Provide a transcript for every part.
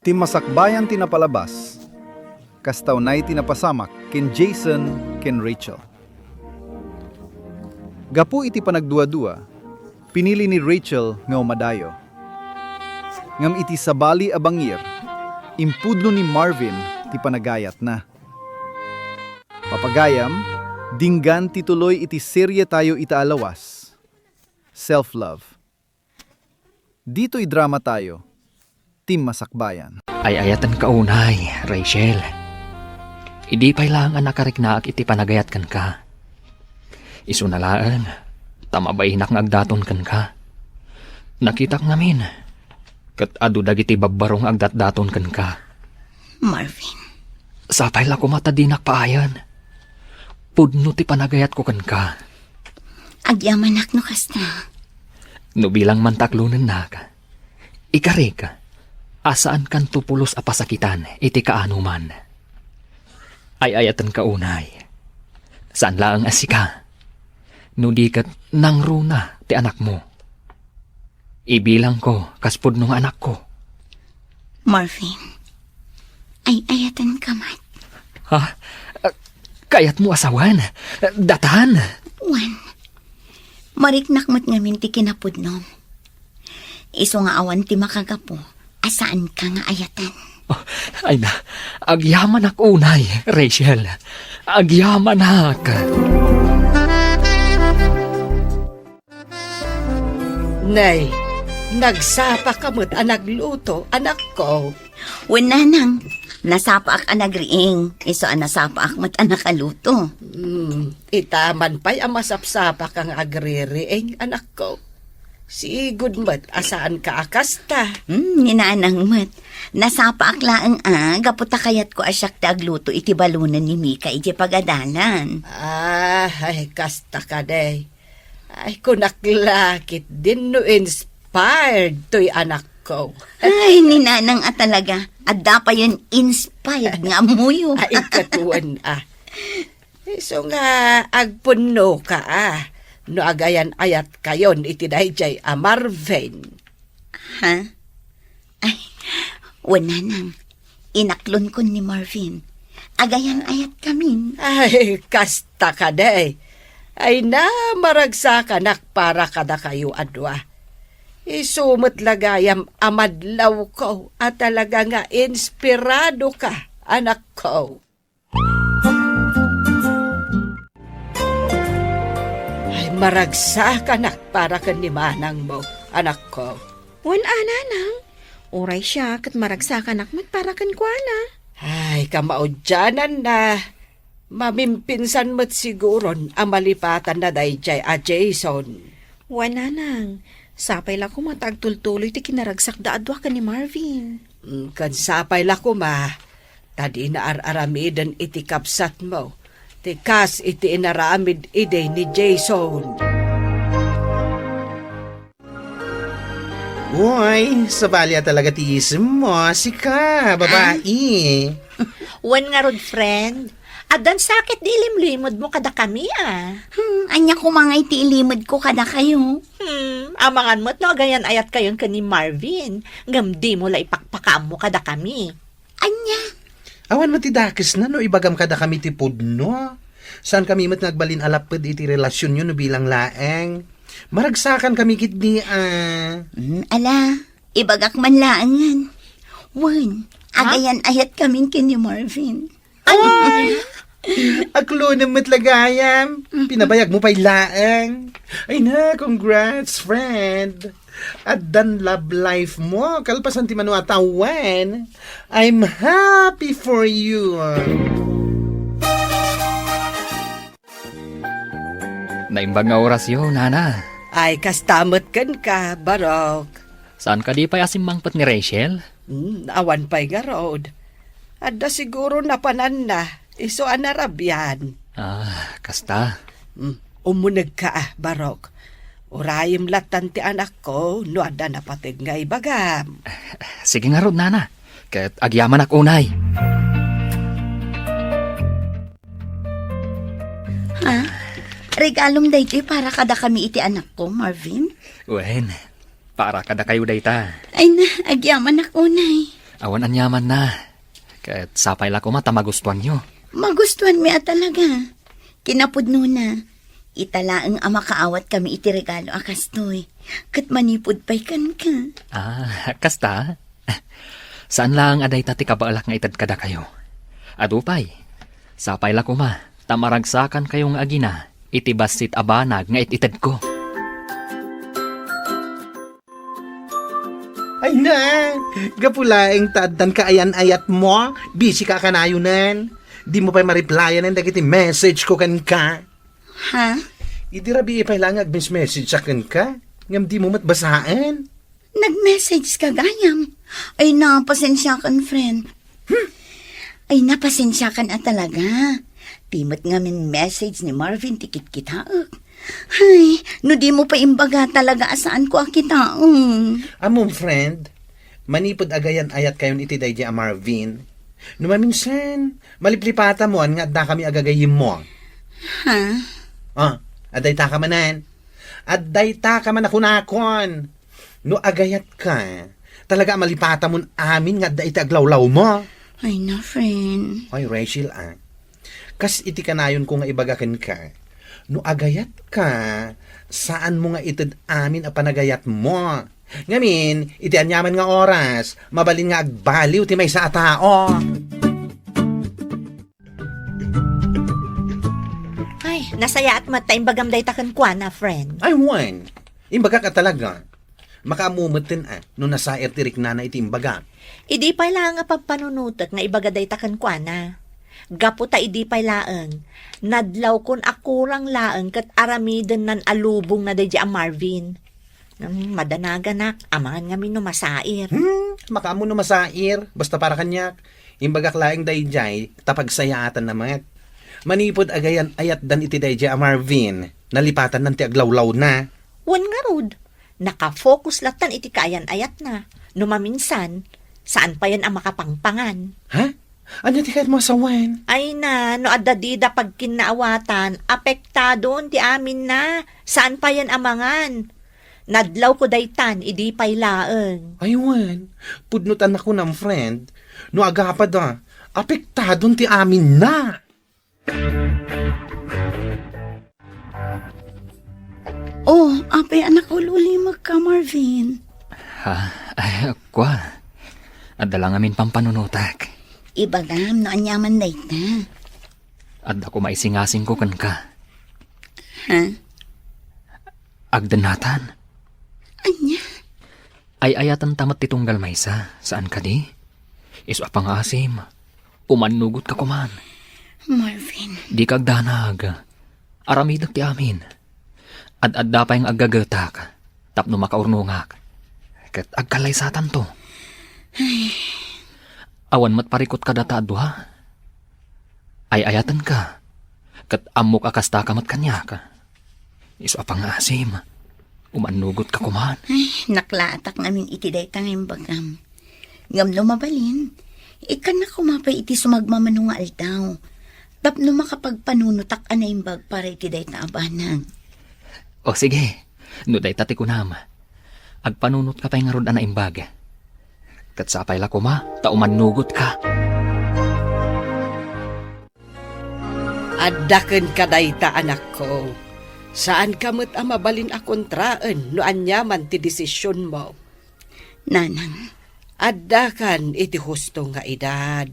Ti masakbayan tinapalabas, kastaw na'y tinapasamak ken Jason ken Rachel. Gapu iti panagdua-dua, pinili ni Rachel nga umadayo. Ngam iti sabali a bangir, impudno ni Marvin ti panagayat na. Papagayam, dinggan tituloy iti serye tayo itaalawas. Self-love. Dito'y drama tayo. Team Masakbayan. Ay ayatan ka unay, Rachel. Idi pa'y lang ang nakariknaak iti panagayat kan ka. Isunalaan, tamabayinak nga agdaton kan ka. Nakitak namin, kat adu dagiti babbarong agdat-daton kan ka. Marvin, Sapay la kumatadinak paayan. Pudno ti panagayat ko kan ka. agyamanak no kasta. No bilang mantaklunan na ka. Ikarig ka. Asaan kan tupulos a pasakitan iti kaanuman. Ay ayatan ka unay. Saan laang asika? No di kat nang runa ti anak mo. Ibilang ko kaspud nung anak ko. Marvin, ay ayatan ka man. Ha? Kayat mo asawan? Datan? Wan, mariknak mo't ngamin ti kinapudnom. Iso nga awan ti makagapo, asaan ka nga ayatan? Oh, ay na, agyaman ak unay, Rachel. Agyaman ak. Nay, nagsapa ka mo't nagluto, anak ko. Wala nang, nasapaak anagriing, iso nasapaak mo't anakaluto. Itaman pa'y amasapsapa kang agririing, anak ko. Si good mo't asaan ka akasta. Ninaanang mo't, nasapaak laang gaputa kayat ko asyak ti agluto iti balunan ni Mika iti pagadalan. Ay, kasta ka day. Ay, kunaklakit din no inspired to'y anak ko. Ay, ninanang talaga. Adda pa yun inspired nga muyo. Ay, katuan So nga, agpuno ka no agayan ayat kayon iti dayjay Marvin. Ha? Ay, wala nang. Inaklon ko ni Marvin. Agayan ayat kami. Ay, kasta ka day. Ay na, maragsa ka nak para kada kayo adwa. Isumot lagayam amadlaw ko at talaga nga inspirado ka, anak ko. Ay, maragsa ka nak para kanimanang mo, anak ko. Wan ananang, uray siya kat maragsakan akmat para kan kuana. Ay, kamaudyanan na. Mamimpinsan mo't siguron ang malipatan na dayjay a Jason. Wan anang, sapay la ko matagtultuloy ti kinaragsak da adwa ka ni Marvin. Kan sapay la ko tadi na aramiden iti kapsat mo. Tikas iti inaramid ide ni Jason. Uy, sabalya talaga ti isip mo. Sika, babae. Wan nga rod, friend. Adan sakit di limlimod mo kada kami, Anya ko mga iti ilimod ko kada kayo. Amangan mo't no, ganyan ayat kayon ka ni Marvin. Ngam di mo la ipakpakam mo kada kami. Anya? Awan mo ti dakis na no, ibagam kada kami ti pudno. Saan kami mat nagbalin alapad iti relasyon nyo no bilang laeng. Maragsakan kami kitni Ala, ibagak man laangan. Wan, agayan ayat kaming kini Marvin. Ay! Aklo na matlagayam. Pinabayag mo pa'y laeng. Ay na, congrats, friend. At dan love life mo. Kalpasan ti manu atawan. I'm happy for you. Naimbang nga orasyon, nana. Ay, kastamot kan ka, Barok. Saan ka di pa asimmangpat ni Rachel? Awan pa'y nga road. Adda siguro na panan na. Iso anarabyan. Kasta. Umunag ka Barok. Urayim latan ti anak ko, no adda na patig nga ibagam. Sige nga rod, nana. Kat agyaman ak unay. Ha? Regalong daytoy para kada kami iti anak ko, Marvin. Wen, para kada kayo dayta. Ay na, agyaman ako, nay. Awan anyaman na. Kat sapay la ko mata magustuhan nyo. Magustuhan mi talaga. Kinapudno na. Italaang ama kaawat kami iti regalo akastoy. Kat manipod pa'y kan ka. Kasta? Saan lang aday tati kabaalak nga itad kada kayo? Adupay, sapay la ko ma, tamaragsakan kayong agina, iti basit abanag nga ititad ko. Ay na, gapulaing taadan ka ayan-ayat mo, busy ka kanayunan. Di mo pa ma-replyan ang dagiti message ko kan ka. Ha? Idirabi ipay lang message sa kan ka, ngam di mo matbasaan. Nag-message ka gayam. Ay napasensya kan, friend. Ay napasensya kan talaga. Timot nga min message ni Marvin tikit kitaak. Ay, no di mo pa imbaga talaga asaan ko akitaong. Among friend, manipod agayan ayat kayon iti day a Marvin. Numaminsan, maliplipata mo nga da kami agagayim mo. Ha? Aday ta ka manan. Aday ta ka man akunakon. No agayat ka, talaga malipata mo amin nga da iti aglawlaw mo. Ay na, friend. Ay, Rachel, kas iti kanayon ko nga ibagakan ka. No agayat ka, saan mo nga itid amin a panagayat mo? Ngamin, iti anyaman nga oras, mabalin nga agbaliw ti may sa tao. Ay, nasaya at matay bagam day takan kwa na, friend. Ay, Juan, imbaga ka talaga. Makamumutin no nasair tirik na iti imbaga. Idi pa lang nga pagpanunutot nga ibaga day takan kwa na. Gaputa idi pa laang. Nadlaw kon akurang laang kat aramiden nan alubong na day a Marvin. Madanaganak, amangan nga minumasair. Makamu no masair, basta para kanyak. Imbagak laing dayjay, tapagsayatan naman. Manipod agayan ayat dan iti dayjay a Marvin. Nalipatan ng ti aglawlaw na. Wan nga rod. Nakafocus latan iti kayan ayat na. Numaminsan, saan pa yan ang makapangpangan? Ha? Anya ti kahit mo sa Juan? Ay na, no adadida pag kinaawatan, apektado ti amin na. Saan pa yan amangan? Nadlaw ko daytan, idi pay laeng. Ay, Juan, pudnutan ako ng friend. No agapad apektadon ti amin na. Oh, apay anak ululi magka, Marvin. Ay, kwa. Adala ngamin pampanunutak. Ibagam no anyaman day ta. Adda ko maisingasing ko kan ka. Ha? Agdanatan. Anya? Ay ayatan tamat titunggal maysa. Saan ka di? Isu apang asim. Umanugot ka kuman. Marvin. Di kagdanag. Aramidag ti amin. Ad-adda pa yung agagatak. Tapno makaurnungak. Kat agkalay satan to. Awan mat parikot ka data adwa. Ay ayatan ka. Kat amok akasta ka mat kanya ka. Isu apang asim. Umanugot ka kuman. Ay, naklatak namin iti day tanging bagam. Ngam no mabalin. Ikan na kumapay iti sumagmamano nga aldaw. Tapno makapagpanunutak anaimbag para iti day ta abanag. O sige. No day tati ko nama. Agpanunot ka pa yung arod na imbag. Kat sapay la kuma, taumanugot ka. Addaken ka dayta, anak ko. Saan ka mo't mabalin akontraan no anyaman ti desisyon mo? Nanang, Addakan iti husto nga edad.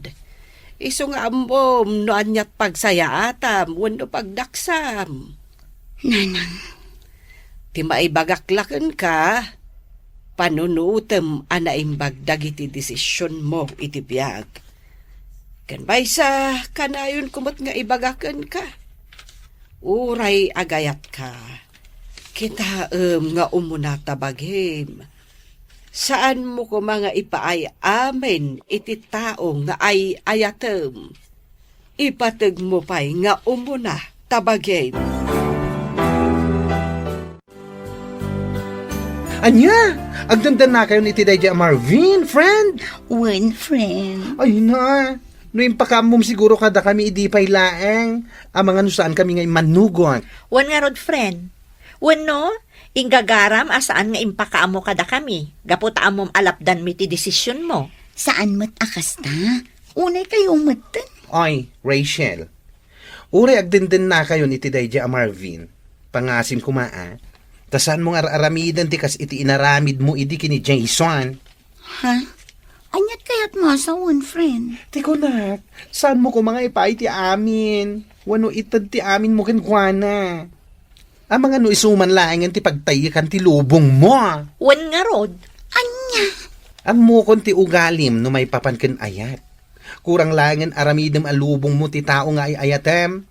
Isu nga ambom no anyat pagsayatam wenno pagdaksam. nanang, Ti maibagaklaken ka, panunutem anaimbag dagiti desisyon mo iti biag. Kan baysa kanayon kumot nga ibagaken ka. Uray agayat ka. Kitaem nga umuna tabaghem. Saan mo ko mga ipaay amen iti tao nga ay ayatem. Ipateg mo pa'y nga umuna tabaghem. Anya, agdandan na kayo ni Tidaya Marvin, friend. one friend. Ay na, no yung pakamom siguro kada kami idipay laeng. Ang mga nusaan kami ngay manugot. Wan nga rod, friend. Wan no, inggagaram asaan nga impakaamo kada kami. Gaputa amom alapdan mi ti desisyon mo. Saan mat akasta? Unay kayong matan. Oy, Rachel. Uri agdindin na kayo ni Tiday Marvin. Pangasim kumaa. Tasan mo nga aramidan ti kas iti inaramid mo idi kini Jason. Ha? Anyat kaya't masawan, friend. Tiko na, saan mo ko mga ipay ti amin? Wano itad ti amin mo kenkwana? Ang mga no isuman laangan ti pagtayikan ti lubong mo. Wan nga rod. Anya? Ang mo kon ti ugalim no may papanken ayat. Kurang langan aramidem alubong mo ti tao nga ayatem.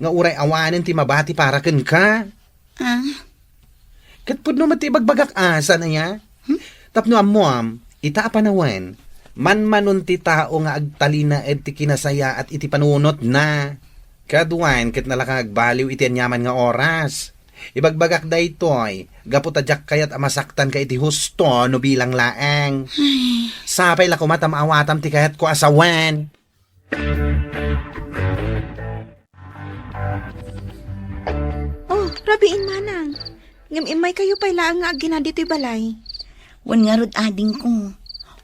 Nga uray awanen ti mabati para ken ka. Ah? Kat pud no mati bagbagak asa na ya. Tapno amuam, ita panawan. Man ti tao nga agtalina ed ti kinasaya at iti panunot na. Kaduan ket nalakagbaliw iti anyaman nga oras. Ibagbagak daytoy, gaputadyak kayat amasaktan ka iti husto no bilang laeng. Sapay la kumatam awatam ti kayat ko asawan. Oh, rabiin manang. Ngam imay kayo pa'y laang nga agina dito'y balay. Wan nga rod ading ko.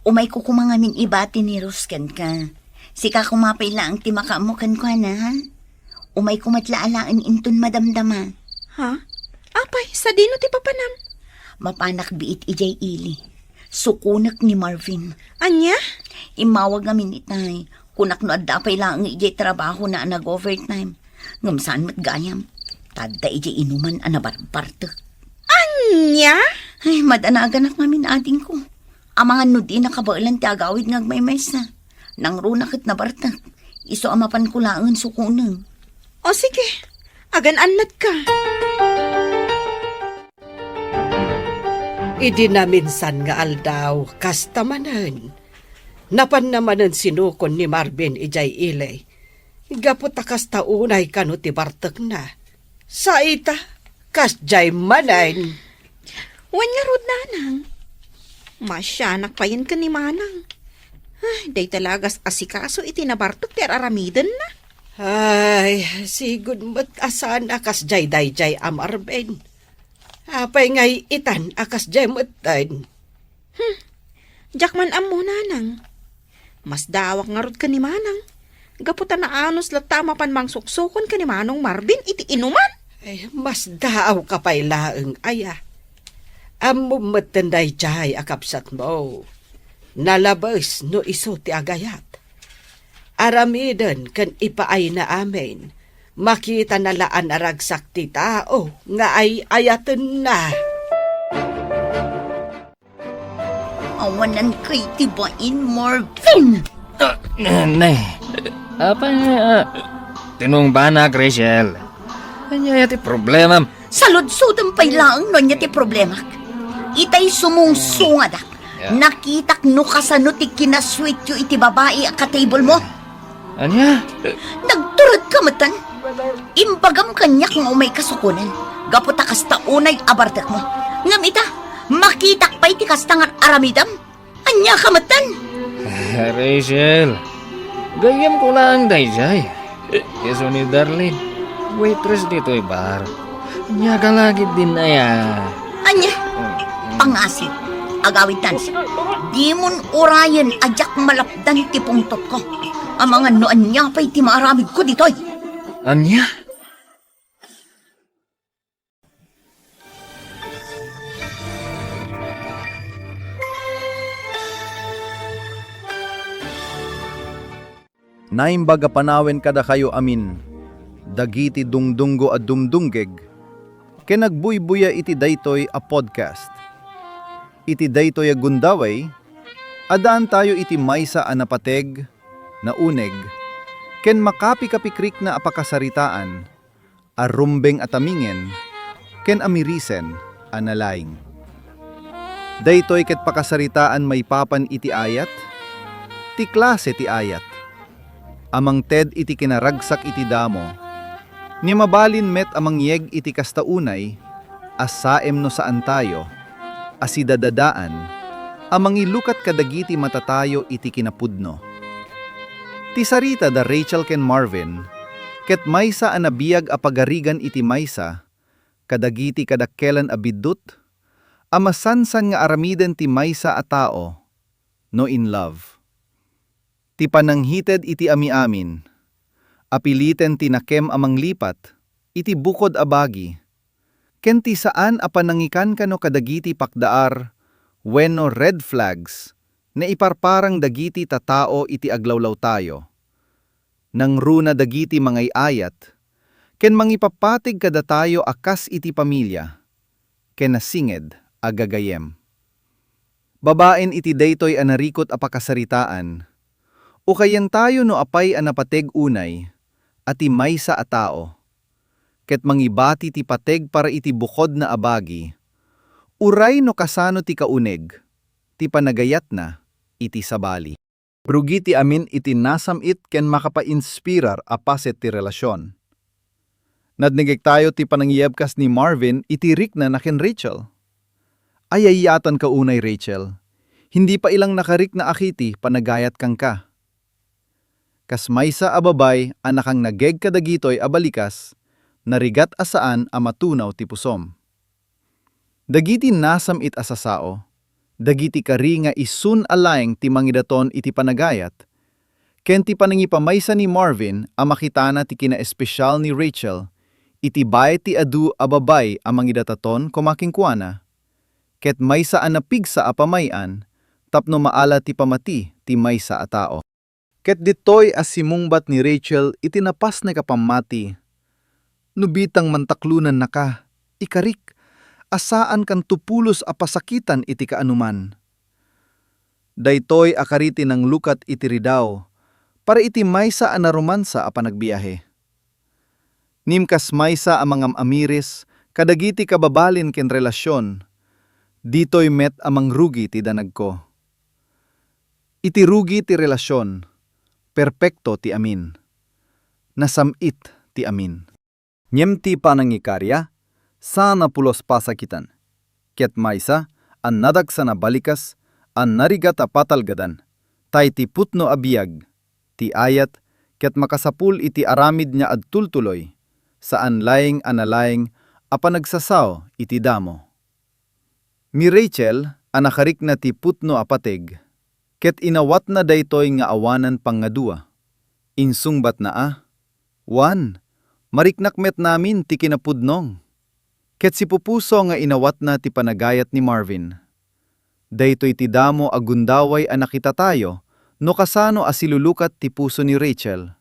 Umay ko kumangamin ibati ni Ruskan ka. Sika kumapay lang ti makamukan ko na, ha? Umay kumatlaalaan inton madamdama. Ha? Apay, sa dino ti papanam? Mapanak biit ijay ili. Sukunak ni Marvin. Anya? Imawag namin itay. Kunak no adda pay lang ijay trabaho na nag-overtime. Ngam saan matgayam. Tadda ijay inuman anabarbartek. Anya? Ay, madanaganap namin ading ko. Ang mga nudi na kabailan ti agawid ngagmay mesa. Nang runakit na bartak. Iso amapan ko laang sukunang. O sige, agan-anad ka. Idi na minsan nga aldaw, kastamanan. Napan namanan sinukon ni Marvin ijay ilay. Gapot kasta unay kano ti bartek na. Sa ita, kasjay manan. Wan nga rod nanang. Masyanak pa yan ka ni manang. Ay, day talagas asikaso itinabartok ti aramidan na. Ay, sigud mo't asan akas jay dayjay amarben. Apay ngay itan akas jay mo't dan. Jakman amo nanang. Mas dawak nga rod ka ni manang. Gaputan na anos latama pan mang suksukon ka ni manong Marvin iti inuman. Ay, mas daaw ka pa'y laeng aya. Amo mo't dayjay akapsat mo. Nalabas no iso ti agayat. Aramidan kan ipaay na amin. Makita na laan aragsak ti tao nga ay ayaten na. Awanan kay tibain, Marvin! Ne, apa tinong banak, Rachel. Anya ti problema. Salud-sudang pay laang no niya ti problema. Itay sumungsungadak. Nakitak no kasano ti kinasweet yu iti babae a ka-table mo. Anya? Nagturod ka matan. Imbagam kanya kung umay kasukunan. Gaputa kasta unay abartek mo. Ngam ita, makitak pa iti kastangan aramidam. Anya ka matan. Rachel, gayam ko lang dayjay. Yeso ni Darlene, waitress dito'y bar. Anya ka lagi din na ya. Anya, pangasin. Agawid tansi. Di mon urayan ajak malapdan ti pungtot ko. Ang mga noan niya pa'y ti maaramid ko ditoy. Anya? Naimbaga panawen kada kayo amin. Dagiti dungdunggo at dumdunggeg. Kenagbuy-buya iti daytoy a podcast. Iti daytoy a gundaway, adaan tayo iti maysa a napateg, na uneg, ken makapi-kapikrik na apakasaritaan, a rumbeng atamingen, ken amirisen a nalaing. Daytoy ket pakasaritaan may papan iti ayat, ti klase ti ayat, amang ted iti kinaragsak iti damo, ni mabalin met amang yeg iti kastaunay, asaem no saan tayo, asidadadaan, amang ilukat kadagiti matatayo iti kinapudno. Ti sarita da Rachel ken Marvin, ket maysa a nabiyag a pagarigan iti maysa, kadagiti kadakkelan a biddut, amasansan nga aramiden ti maysa a tao, no in love. Ti pananghited iti ami-amin. Apiliten ti nakem amang lipat, iti bukod abagi. Ken ti saan a panangikan kano kadagiti pakdaar, wenno red flags, na iparparang dagiti tatao iti aglawlaw tayo. Nang runa dagiti mangayayat, ken mangipapatig kada tayo akas iti pamilya, ken nasinged agagayem. Babaen iti daytoy anarikot a pakasaritaan, ukayan tayo no apay anapateg unay, ati maysa a tao, ket mangibati ti pateg para iti bukod na abagi, uray no kasano ti kauneg, ti panagayat na, iti sabali. Rugi ti amin iti nasamit ken makapa-inspirar a paset ti relasyon. Nadnigek tayo ti panangiyabkas ni Marvin iti Rick na ken Rachel. Ayayatan ka unay Rachel, hindi pa ilang nakarik na akiti panagayat kang ka. Kas maysa a babay anakang nageg kadagitoy a balikas, narigat asaan a matunaw ti pusom. Dagiti nasamit asasao, dagiti kari nga isun alayng ti mangidaton iti panagayat, ken ti panangipamaysa ni Marvin a makitana ti kinaespesyal ni Rachel, iti bay ti adu a babay a mangidataton kumakingkuana, ket maysa a napigsa a pamayan, tapno maala ti pamati ti maysa a tao. Ket ditoy as simungbat ni Rachel iti napas na kapamati. Nubitang mantaklunan na ka, ikarik, asaan kan tupulos a pasakitan iti kaanuman. Daytoy akariti ng lukat iti ridaw, para iti maysa a naromansa a panagbiyahe. Nimkas maysa a mangam amiris, kadagiti kababalin ken relasyon, ditoy met amang rugi ti danag ko. Iti rugi ti relasyon, perpekto ti amin. Nasamit ti amin. Nyem ti panangikarya, sana pulos pasakitan. Ket maysa, an nadagsa na balikas, an narigat a patalgadan, tay ti putno abiyag, ti ayat, ket makasapul iti aramid niya ad tultuloy, saan laing analaying a panagsasaw iti damo. Mi Rachel, anakarik na ti putno apateg, ket inawat na daytoy nga awanan pangadua. Insungbat na Wan, mariknak met namin ti kinapudnong. Ket si pupuso nga inawat na ti panagayat ni Marvin. Daytoy ti damo agundaway a nakita tayo, no kasano asilulukat ti puso ni Rachel.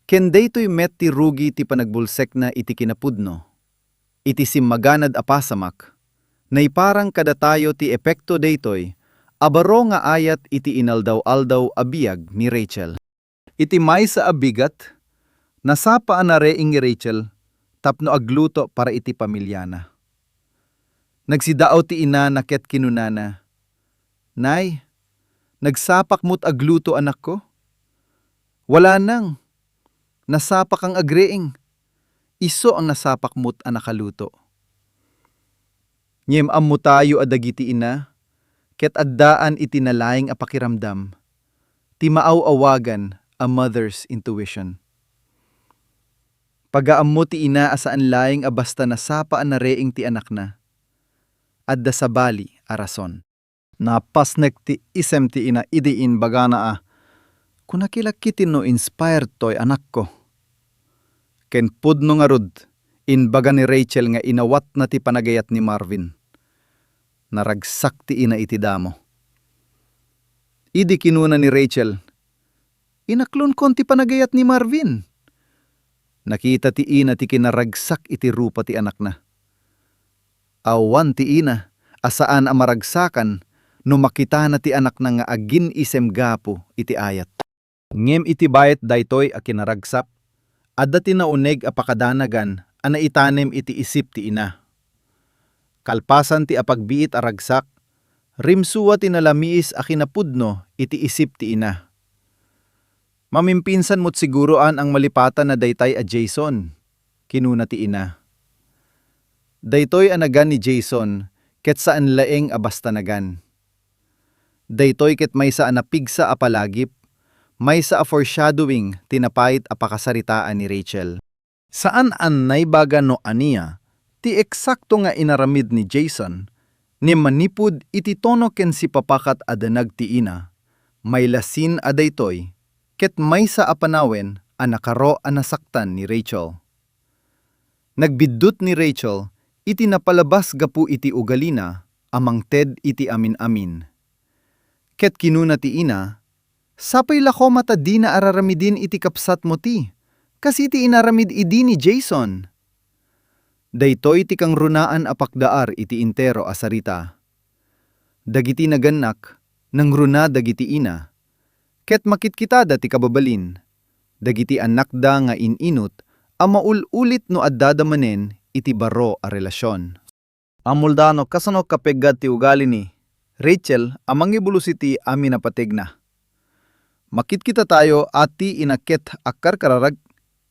Ken daytoy met ti rugi ti panagbulsek na iti kinapudno. Iti simmaganad a pasamak, naiparang kada tayo ti epekto daytoy, abaro nga ayat iti inaldaw-aldaw abiyag ni Rachel. Iti maysa abigat, nasapa na reing ni Rachel, tapno agluto para iti pamilyana. Nagsidaaw ti ina na ket kinunana, Nay, nagsapak mo't agluto anak ko? Wala nang, nasapak ang agreing, iso ang nasapak mo't anakaluto. Nyem ammo tayo adagiti ina, ket addaan iti nalaing a pakiramdam, ti maaw-awagan a mother's intuition. Pagaammo ti ina asaan laing a basta nasapa na reing ti anak na, adda sabali a rason. Napasnek ti isem ti ina idiin bagana kunakilakitin no inspired toy anak ko. Ken pudno nga rod, inbaga ni Rachel nga inawat na ti panagayat ni Marvin. Naragsak ti ina iti damo. Idi kinuna ni Rachel, inaklon kon ti panagayat ni Marvin. Nakita ti ina ti kinaragsak iti rupa ti anak na. Awan ti ina, asaan a maragsakan, no makita na ti anak na nga agin isem gapo iti ayat. Ngem iti bayet daytoy a kinaragsak, adda ti nauneg a pakadanagan, a naitanem iti isip ti ina. Kalpasan ti apagbiit a ragsak, rimsuwa ti nalamiis a kinapudno iti isip ti ina. Mamimpinsan mo't siguroan ang malipatan na daytay a Jason, kinuna ti ina. Daytoy anagan ni Jason, ket saan laeng a bastanagan. Daytoy ket maysa a napigsa a palagip, maysa a foreshadowing tinapait a pakasaritaan ni Rachel. Saan an naibaga no aniya, ti eksakto nga inaramid ni Jason, ni manipud iti tono ken si papakat adanag ti ina, may lasin a daytoy, ket may sa apanawen a nakaro a nasaktan ni Rachel. Nagbiddot ni Rachel, iti napalabas gapu iti ugalina, amang ted iti amin-amin. Ket kinuna ti ina, sapay lako mata di na araramidin iti kapsat mo ti, kasi iti inaramid idi ni Jason. Daytoy iti kang runaan apakdaar iti intero asarita. Dagiti naganak, nang runa dagiti ina, ket makitkitada ti kababalin, dagiti anak da nga ininot, a maul-ulit no addadamanen iti baro a relasyon. Amuldano kasano kapegad ti ugali ni Rachel amang ibulos iti amin na pategna. Makitkita tayo ati inaket akar kararag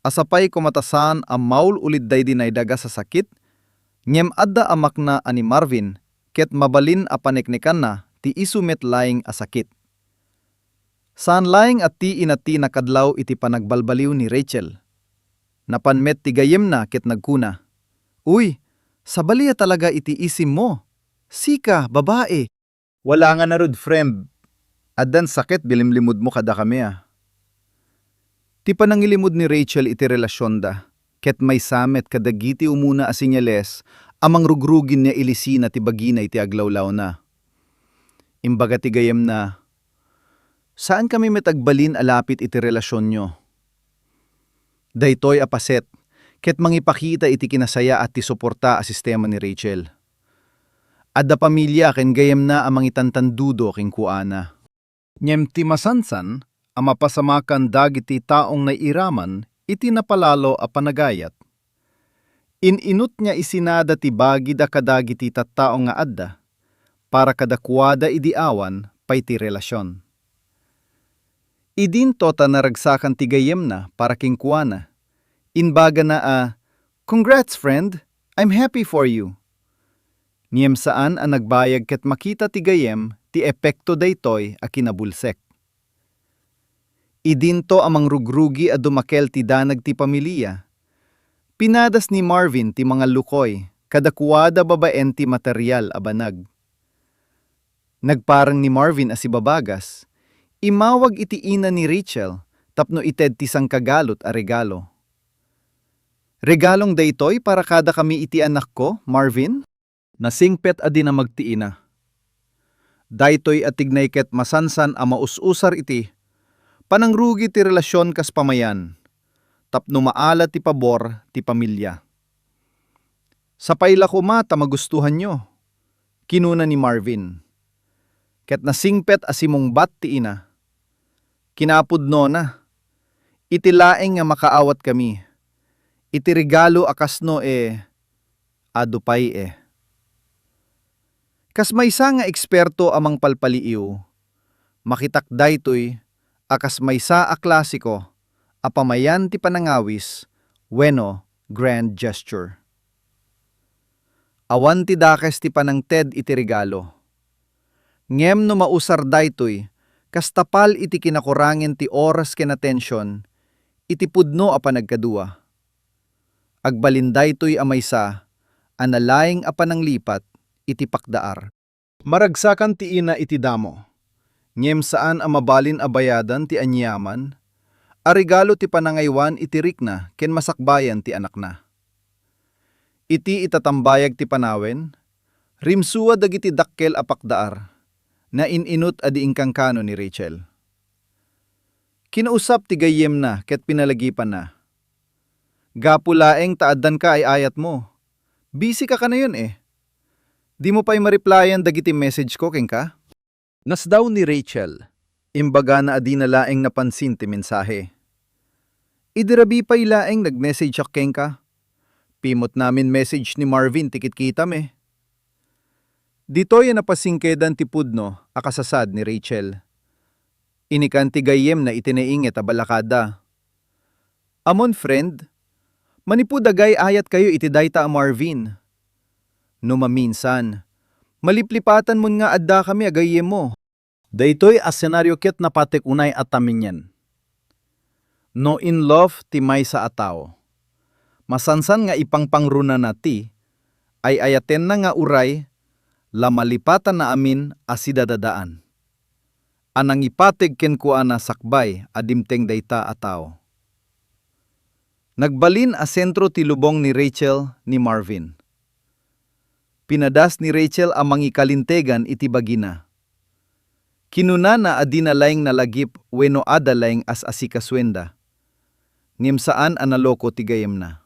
asapay kumatasan ang maul ulit day dinay daga sa sakit, ngem adda amak na ani Marvin ket mabalin a paneknekan na ti isumet laing asakit. Saan laing at ti inati nakadlaw iti panagbalbaliw ni Rachel. Napanmet ti gayem na ket nagkuna. Uy, sabaliya talaga iti isim mo. Sika, babae. Wala nga narud, friend. Addan sakit bilimlimod mo kada kami ah. Ti panangilimod ni Rachel iti relasyon da, ket may samet kadagiti umuna a sinyales, amang rugrugin niya ilisina ti bagina iti aglawlaw na. Imbaga ti gayem na, saan kami metagbalin alapit iti relasyon nyo? Daytoy apaset, ket mangipakita iti kinasaya at ti suporta a sistema ni Rachel. Adda pamilya ken gayem na amang itantandudo ken kuana. Nyem ti masansan, ang mapasamakan dagiti taong nairaman, iti napalalo a panagayat. Ininut niya isinada ti bagi da kadagiti tattao nga adda, para kadakwada idiawan pay ti relasyon. Idin tota naragsakan ti gayem na para kingkuana. Inbaga na congrats friend, I'm happy for you. Niyem saan ang nagbayag ket makita ti gayem ti epekto daytoy a kinabulsek. Idinto amang rugrugi a dumakel ti danag ti pamilya. Pinadas ni Marvin ti mga lukoy, kadakwada babaen ti material a banag. Nagparang ni Marvin a si babagas, imawag iti ina ni Rachel, tapno ited ti sangkagalot a regalo. Regalong daytoy para kada kami iti anak ko, Marvin? Nasingpet adi na magtiina. Daytoy atignay ket masansan a maususar iti, panangrugi ti relasyon kas pamayan, tapno maala ti pabor ti pamilya. Sapay lako mata magustuhan nyo, kinuna ni Marvin. Ket nasingpet asimong bat ti ina. Kinapudno na, iti laeng nga makaawat kami, iti regalo akasno adupay. Kas maysa nga eksperto amang palpaliiw, makitak daytoy akas maysa a klasiko, a pamayan ti panangawis, wenno grand gesture. Awan ti dakes ti panangted iti regalo. Ngem no mausar daytoy, kas tapal iti kinakurangin ti oras ken atensyon, iti pudno a panagkadua. Agbalin daytoy a maysa, analaing a pananglipat, iti pakdaar. Maragsakan ti ina iti damo. Ngem saan a mabalin a bayadan ti anyaman, a regalo ti panangaywan iti rikna ken masakbayan ti anak na. Iti itatambayag ti panawen, rimsuwa dagiti dakkel a pakdaar, na ininut adi ingkangkano ni Rachel. Kinausap ti gayem na ket pinalagipan na. Gapulaeng taaddan ka ay ayat mo. Busy ka kanayon Di mo pa'y mariplayan dagiti message ko ken ka? Nas daw ni Rachel, imbaga na adi na laeng napansin ti mensahe. Idirabi pa'y laeng nag-message ak ken ka. Pimot namin message ni Marvin tikit kita me. Dito yan napasingkedan ti pudno akasasad ni Rachel. Inikan ti gayem na itinainget a balakada. Amon friend, manipudagay ayat kayo iti dayta a Marvin. No maminsan, maliplipatan mo nga adda kami agayem mo. Daytoy a senaryo ket napatek unay at taminyan. No in love ti may sa ataw. Masansan nga ipangpangruna na ti, ay ayaten na nga uray, la malipatan na amin asidadadaan. Anang ipatig ken kuana sakbay adimteng dayta a tao. Nagbalin a sentro ti lubong ni Rachel ni Marvin. Pinadas ni Rachel ang mangikalintegan iti bagina. Kinuna na adinalayng nalagip wenno adalayng as asikaswenda. Ngem saan analoko ti gayem na.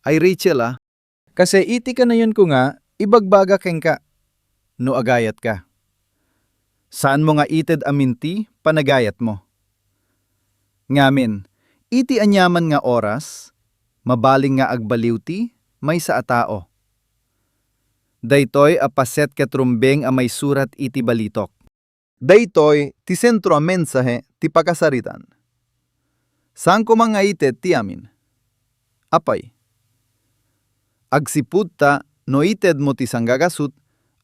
Ay Rachel kasi iti ka na yun ko nga, ibagbaga keng ka. No agayat ka. Saan mo nga ited aminti, panagayat mo. Ngamin, iti anyaman nga oras, mabaling nga agbaliw ti, may sa atao. Daytoy apaset ket rumbeng a may surat iti balitok. Daytoy ti sentro a mensahe ti pakasaritan. Saan ko mga ited ti amin? Apay. Agsipud ta no ited mo ti sanggagasut,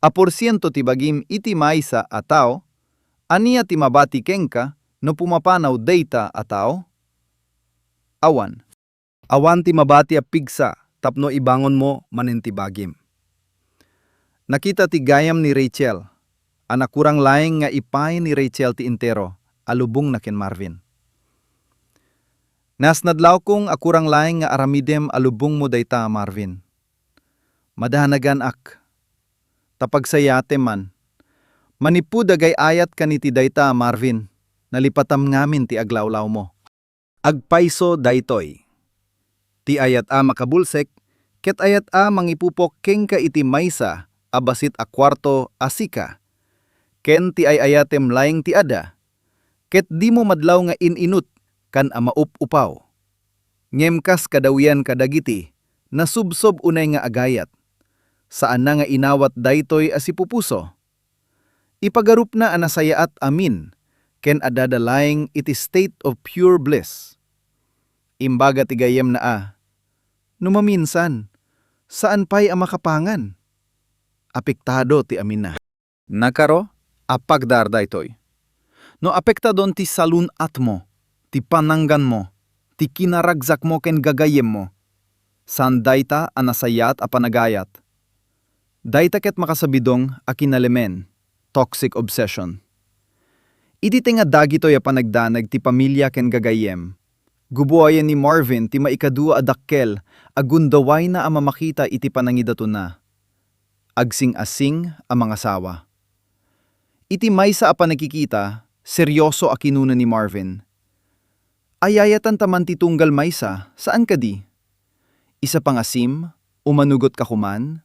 a porsyento ti bagim iti maysa a tao, ania ti mabati kengka no pumapanaw dayta a tao? Awan. Awan ti mabati a pigsa tapno ibangon mo manen ti bagim. Nakita ti gayam ni Rachel, anakurang laeng nga ipay ni Rachel ti intero, alubong na ken Marvin. Nas nadlaw kong akurang laeng nga aramidem alubong mo dayta Marvin. Madahanagan ak. Tapagsayate man. Manipudagay ayat kaniti dayta Marvin, nalipatam ngamin ti aglawlaw mo. Agpaiso daytoy. Ti ayat a makabulsek, ket ayat a mangipupok kengka iti maysa, abasit a kwarto asika. Ken ti ayatem laeng ti ada, ket di mo madlaw nga ininut, kan a maup-upaw. Ngemkas kadawian kadagiti, nasubsob unay nga agayat. Saan na nga inawat daytoy asipupuso. Ipagarup na anasayaat amin, ken adadalayng iti state of pure bliss. Imbaga ti gayem na numaminsan, saan pa'y amakapangan? Apektado ti amin na. Nakaro, apagdar daytoy. No apektadon ti salunat mo, ti pananggan mo, ti kinaragzak mo ken gagayem mo. San dayta anasayat a panagayat. Dayta ket makasabidong a kinalemen, toxic obsession. Idi nga dagitoy a panagdanag ti pamilya ken gagayem. Gubuayan ni Marvin ti maikadua a dakkel, agundaway na a mamakita iti panangidato na. Agsing-asing a mga sawa. Iti maysa a panagkikita, seryoso a kinuna ni Marvin. Ayayatan taman ti tunggal maysa, saan ka di? Isa pangasim, umanugot ka kuman,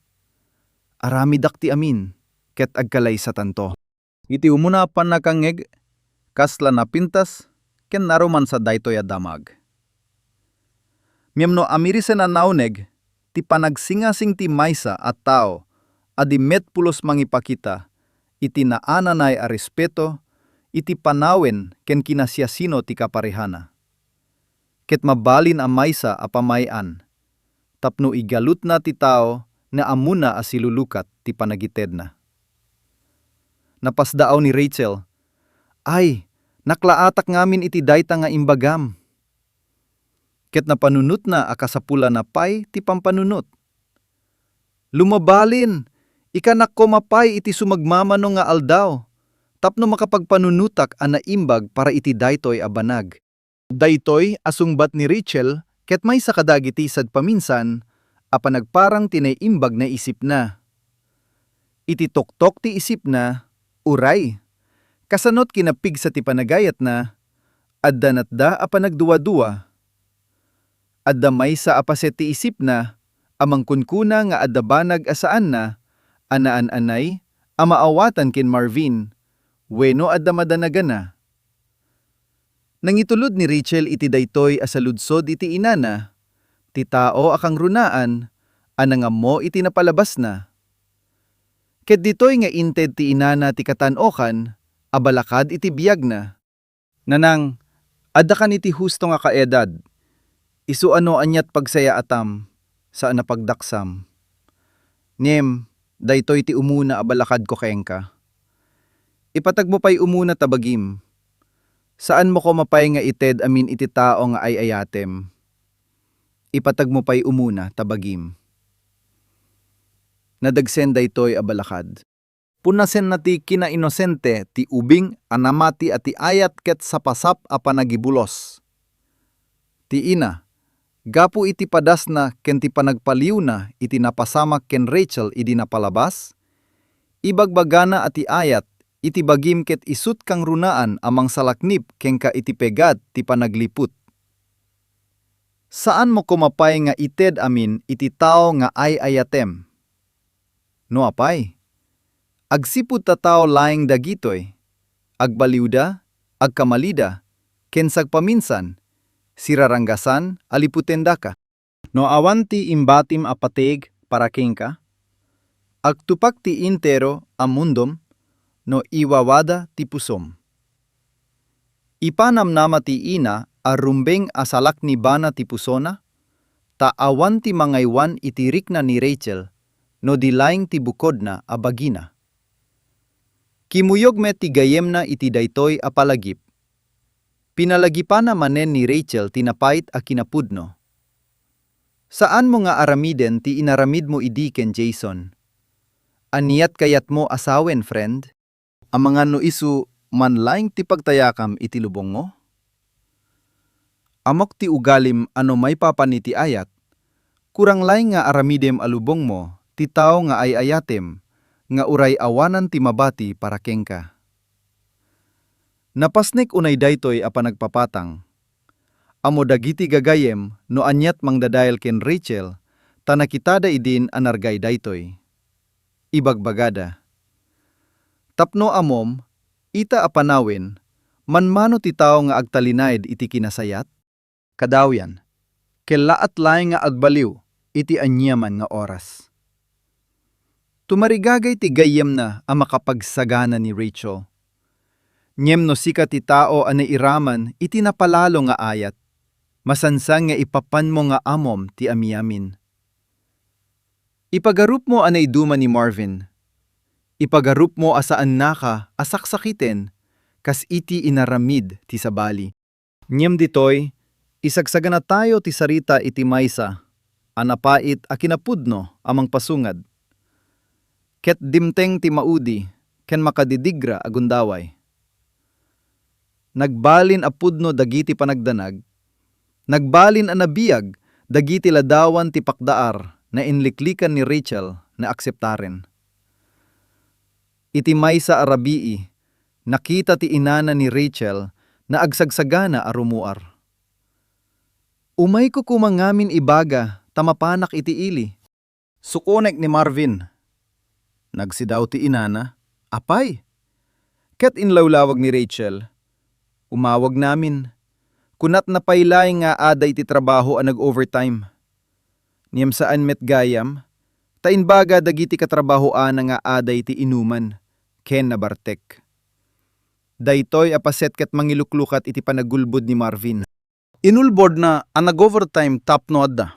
aramidak ti amin, ket agkalay sa tanto. Iti umuna pan nakangeg, kasla na pintas, ken naruman sa daytoy a damag. Miyamno amirisen a nauneg, ti panagsingasing ti maysa at tao, adi metpulos mangipakita, iti naananay a respeto, iti panawen ken kinasyasino ti kaparehana. Ket mabalin a maysa a pamayan, tapno igalut na ti tao na amuna a silulukat ti panagited na. Napasdaaw ni Rachel, ay, naklaatak ngamin iti dayta nga imbagam. Ket napanunot na akasapula na pay ti pampanunot. Lumabalin, ikanak ko mapay iti sumagmamano nga aldaw, tapno makapagpanunutak a naimbag para iti daytoy a banag. Daytoy asungbat ni Rachel, ket may sa kadagiti sad paminsan, a panagparang tinaimbag na isip na. Iti toktok ti isip na, uray, kasanot kinapig sa ti panagayat na, addanatda a panagduwa-duwa. Adda maysa a paset ti isip na, amang kunkuna nga adda banag asaan na, anaan-anay, a maawatan kin Marvin, wenno adda madanagan na. Nangitulod ni Rachel iti daytoy asaludsod iti inana, ti tao akang runaan, anangam iti napalabas na. Ket ditoy nga inted ti inana ti katanokan, abalakad iti biyag na. Nanang, adda kan iti husto nga kaedad, isu ano anyat pagsaya atam, saan napagdaksam. Ngem, daytoy ti umuna abalakad ko kengka. Ipatag mo pa'y umuna tabagim. Saan mo ko mapay nga ited amin iti tao nga ay ayatem. Ipatag mo pa'y umuna tabagim. Nadagsen daytoy abalakad. punasen na ti kinainosente ti ubing anamati at ti ayat ket sapasap a panagibulos. Ti ina, gapu iti padas na ken ti panagpaliw na iti napasamak ken Rachel idi napalabas, ibagbagana at ti ayat iti bagim ket isut kang runaan amang salaknip ken ka iti pegad ti panagliput. Saan mo kumapay nga ited amin iti tao nga ay ayatem? No apay? Agsipud ta tao laeng dagitoy, agbaliwda, agkamalida, ken sagpaminsan, siraranggasan, aliputenda ka. No awanti imbatim apatig para ka, agtupak ti intero amundom, no iwawada ti pusom. Ipanamnama ti ina arumbeng asalak ni bana ti pusona, ta awan ti mangaywan itirik na ni Rachel, no dilaing ti bukod na abagina. Kimuyog me ti gayem na iti daytoy apalagip. Pinalagipana manen ni Rachel tinapait a kinapudno. Saan mo nga aramiden ti inaramid mo idi ken Jason? Aniyat kayat mo asawen, friend? Ang mga no isu manlaing ti pagtayakam iti lubong mo? Amok ti ugalim ano may papaniti ayat, kurang laing nga aramidem alubong mo, ti tao nga ay ayatem, nga uray awanan ti mabati para kengka. Napasnek unay daytoy a panagpapatang. Amo dagiti gagayem no anyat mangdadael ken Rachel, ta nakitada idin anargay daytoy. Ibagbagada. Tapno amom, ita apanawin, manmano ti tao nga agtalinaid iti kinasayat? Kadawyan, kelaat laeng nga agbaliw, iti anyaman nga oras. Tumarigagay ti gayem na ang makapagsagana ni Rachel. Nyem no sika ti tao anay iraman, iti napalalo nga ayat, masansang nga ipapan mo nga amom ti amiamin. Ipagarup mo anay duma ni Marvin. Ipagarup mo asaan naka asaksakiten, kas iti inaramid ti sabali. Nyem ditoy, isagsaga na tayo ti sarita iti maysa, anapait a kinapudno amang pasungad. Ket dimteng ti maudi, ken makadidigra agundaway. Nagbalin a pudno dagiti panagdanag, nagbalin a nabiyag dagiti ladawan ti pakdaar na inliklikan ni Rachel na akseptaren. Iti maysa arabii, nakita ti inana ni Rachel na agsagsagana a rumuar. Umay ko kumangamin ibaga, tamapanak iti ili. Sukonek ni Marvin. Nagsidaw ti inana, apay. Ket inlawlawag ni Rachel, umawag namin. Kunat napaylay nga aday ti trabaho a nag-overtime. Niyam saan met gayam, tainbaga dagiti katrabahoan nga aday ti inuman, ken nabartek. Daytoy apaset ket mangiluklukat iti panagulbod ni Marvin. Inulbod na ang nag-overtime tapno adda.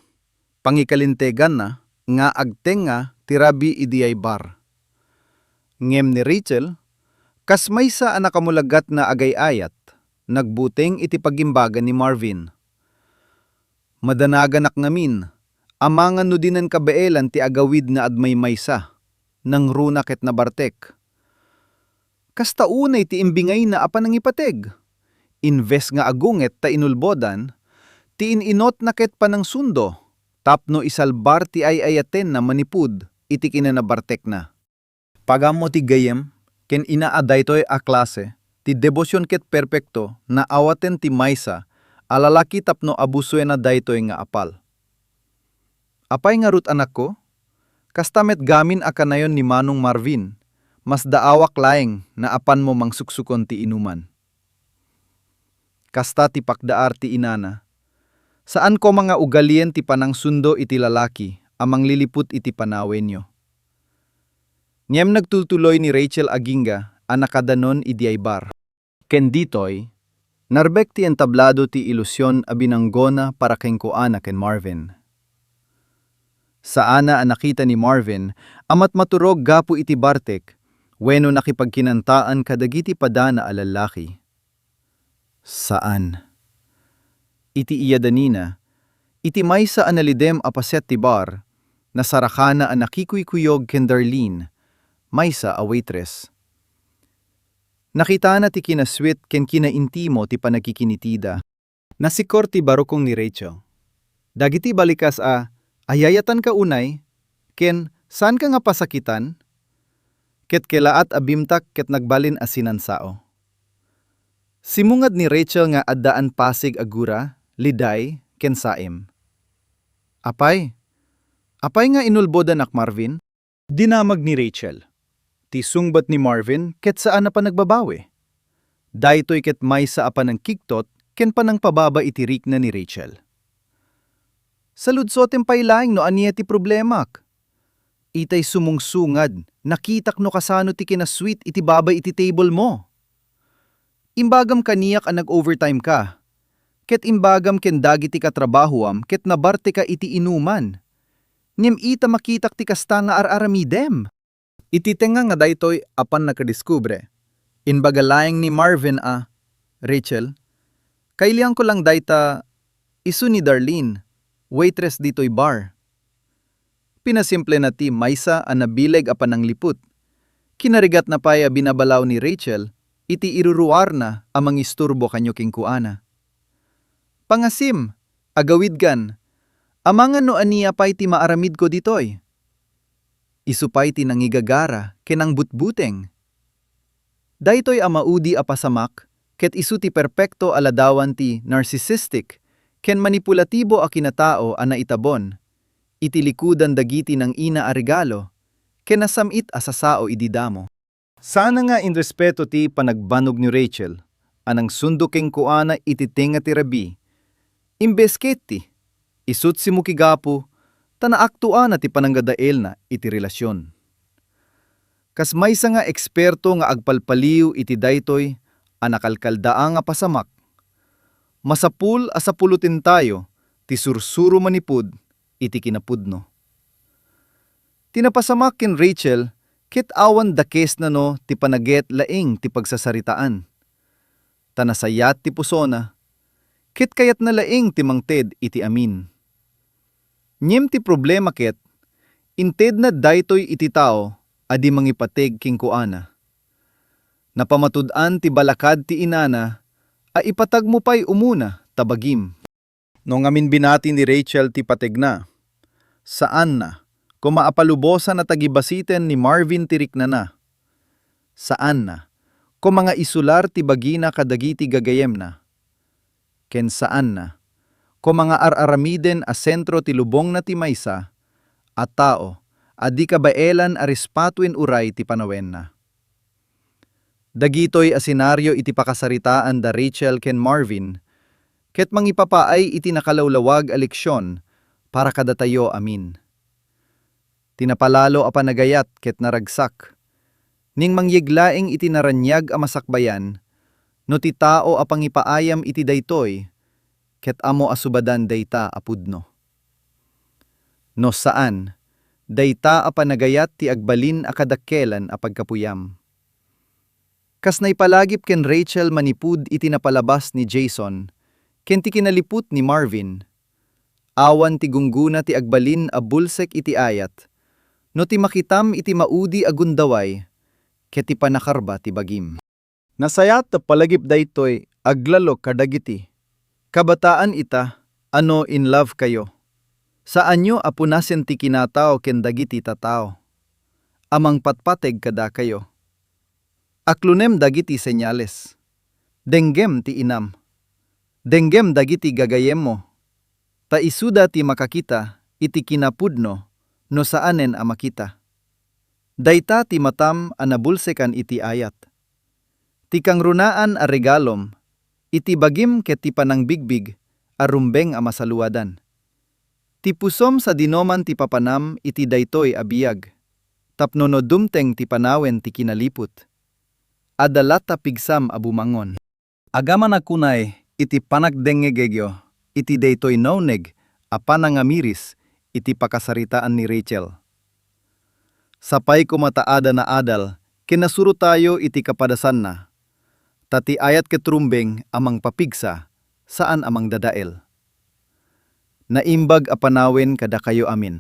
Pangikalintegan na nga agtenga tirabi idiyay bar. Ngem ni Rachel, kas maysa ang nakamulagat na agay-ayat, nagbuteng iti pagimbaga ni Marvin. Madanaganak ngamin, amangan no dinan kabeelan ti agawid na admay maysa, nang runa ket nabartek. Kasta unay ti imbingay na apan ang ipateg. Invest nga agunget ta inulbodan, ti ininot na ket panang sundo, tapno isalbar ti ayayaten na manipud, iti kinanabartek na. Pagamo ti gayem, ken inaaday to'y a klase, ti debosyon ket perpekto na awaten ti maysa, alalaki tapno abuswe na daytoy nga apal. Apay nga rut anak ko, kastamet gamin akanayon ni Manong Marvin, mas daawak laeng na apan mo mangsuksukon ti inuman. Kasta ti pakdaar ti inana, saan ko mga ugalien ti panang sundo iti lalaki, amang liliput iti panawenyo. Niyem nagtutuloy ni Rachel Aginga, anakadanon idiay bar. Ken ditoy, narbek ti entablado ti ilusyon a binanggona para ken kuana ken Marvin. Saana ang nakita ni Marvin, amat maturog gapu iti bartek, wenno nakipagkinantaan kadagiti padana a lalaki. Saan? Iti iya danina, iti maysa analidem apaset ti bar, nasarakana ang nakikuykuyog ken Darlene, maysa a waitress. Nakita na ti kinaswit ken kinaintimo ti panakikinitida. Nasikor ti barukong ni Rachel. Dagiti balikas ayayatan ka unay, ken saan ka nga pasakitan? Ket kelaat abimtak ket nagbalin asinansao. Simungad ni Rachel nga addaan pasig agura, liday, ken saim. Apay nga inulbodan ak Marvin? Dinamag ni Rachel. Ti sungbat ni Marvin ket saan na pa nagbabawi. Daytoy ket maysa a panang kiktot ken panang pababa itirik na ni Rachel. Saludsotem paylaing no aniya ti problemak. Itay sumungsungad, nakitak no kasano ti kinasweet iti babay iti table mo. Imbagam kaniyak a nag-overtime ka. Ket imbagam ken dagiti katrabahuam ket nabarte ka iti inuman. Ngem ita makitak ti kasta nga araramidem. Ititenga nga daytoy apan nakadiskubre. Inbagalayang ni Marvin Rachel, kailiang ko lang dayta isu ni Darlene, waitress dito'y bar. Pinasimple na ti maysa a nabileg apan ng liput. Kinarigat na paya binabalaw ni Rachel, iti iruruar na amang isturbo kanyo king kuana. Pangasim, agawidgan, amangan no aniya pa'y ti maaramid ko ditoy. Isupay ti nangigagara kenang butbuteng. Daytoy a maudi a pasamak, ket isu ti perpekto aladawan ti narcissistic, ken manipulatibo a kinatao a naitabon, iti likudan dagiti ng ina a regalo, ken nasamit a sasao ididamo. Sana nga in respeto ti panagbanog ni Rachel, anang sundo keng kuana iti tenga ti rabi, imbes ket ti, isut si mukigapo, tanaaktuan na ti pananggadael na iti relasyon. Kas maysa nga eksperto nga agpalpaliw iti daytoy a nakalkaldaa nga pasamak. Masapul a sapulutin tayo ti sursuro manipud iti kinapudno. Tinapasamak ken Rachel ket awan dakes na no ti panaget laeng ti pagsasaritaan. Tanasayat ti pusona ket kayat na laeng ti mangted iti amin. Ngem ti problema ket, inted na daytoy iti tao, adi mangipateg king kuana. Napamatud-an ti balakad ti inana, a ipatag mo pa'y umuna, tabagim. No ngamin binati ni Rachel ti pateg na. Saan na? Kung maapalubosan na tagibasiten ni Marvin tirik na. Saan na? Kung mga isular ti bagina kadagiti gagayem na. Ken saan na? Kung mga araramiden a sentro ti lubong na ti maysa, at tao, adi kabaelan a rispatuin uray ti panawen na. Dagitoy a senaryo iti pakasaritaan da Rachel ken Marvin, ket mangipapaay iti nakalawlawag a leksyon para kadatayo amin. Tinapalalo a panagayat ket naragsak, ning mangyeglaeng iti naranyag a masakbayan, no ti tao a pangipaayam iti daytoy, ket amo asubadan dayta apudno. No saan, dayta a panagayat ti agbalin a kadakkelan a pagkapuyam. Kas naipalagip ken Rachel manipud iti napalabas ni Jason, ken ti kinaliput ni Marvin. Awan ti gungguna ti agbalin a bulsek iti ayat, no ti makitam iti maudi a gundaway, ket ti panakarba ti bagim. Nasayat ta palagip daytoy aglalo kadagiti. Kabataan ita, ano in love kayo? Saan nyo apunasen ti kinatao ken dagiti tatao? Amang patpateg kada kayo. Aklunem dagiti senyales. Denggem ti inam. Denggem dagiti gagayem mo. Ta isuda ti makakita, iti kinapudno, no saanen a makita. Dayta ti matam a nabulsekan iti ayat. Ti kang runaan a regalom, iti bagim ket ti panangbigbig, arumbeng a masaluwadan. Ti pusom sa dinoman ti papanam iti daytoy a biyag, tapno no dumteng ti panawen ti kinaliput. Adalat ta pigsam a bumangon. Agaman akunay iti panagdengegegyo, iti daytoy nauneg a panangamiris iti pakasaritaan ni Rachel. Sapay kumataada na adal, kinasuro tayo iti kapadasan na. Tati ayat ketrumbeng amang papigsa, saan amang dadael. Naimbag a panawin kada kayo amin.